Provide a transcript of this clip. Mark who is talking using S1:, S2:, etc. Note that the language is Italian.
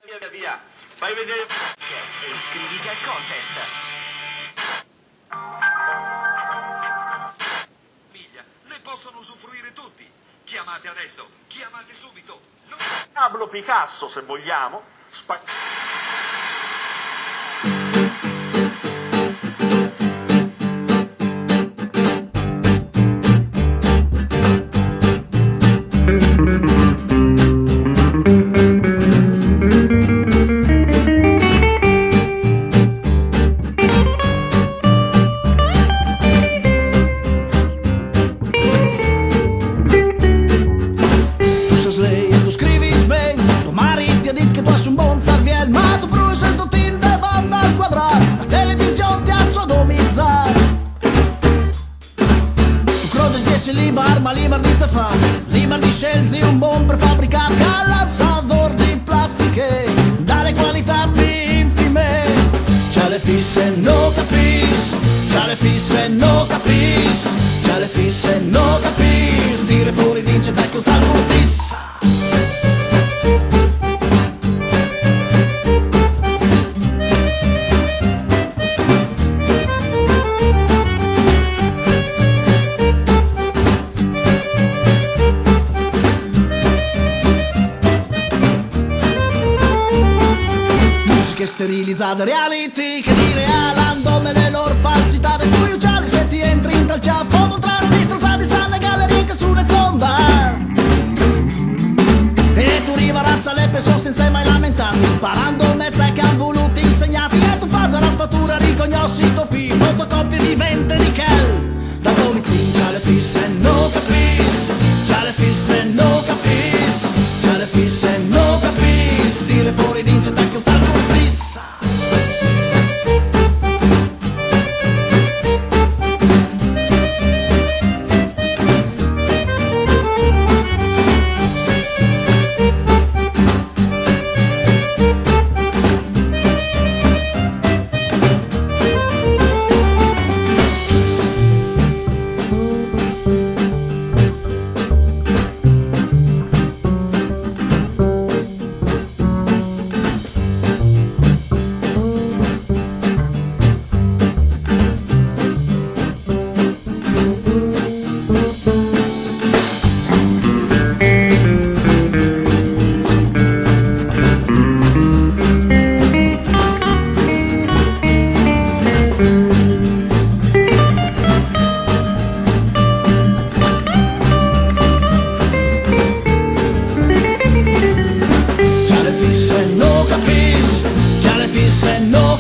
S1: Via, via, via. Fai vedere
S2: E iscriviti al contest.
S3: Famiglia, ne possono usufruire tutti. Chiamate adesso, chiamate subito.
S4: Pablo Picasso, se vogliamo.
S5: Tu scrivis ben, tu mari ti ha dit que tu has un bon cervell, ma tu prus el tu tin de banda al quadrat, la televisió ti ha sodomitzat. Tu crodes de ser liber, ma liber di se fa, liber di scelzi un bon prefabricat, calçador di plastiche, dalle qualità più infime. Già le fisse no capis, già le fisse no capis, già le fisse no capis, dire fuori dince da chiusa al curtis. Musiche sterilizzate reality che dire all'andome le loro falsità dei tuoi uccelli se ti entri in tal ciaffo mostrare distrozzati stanno gallerie che sulle zonda e tu rivarás alle persone senza mai lamentarti imparando mezza che han voluto insegnarti e tu fai la sfattura ricognosci tuo figlio fotocopie vivente di Kel da domicilio già le fisse no capis già le fisse no capis già le fisse no capis dire fuori dince da che usare cortissa. Già le fisse no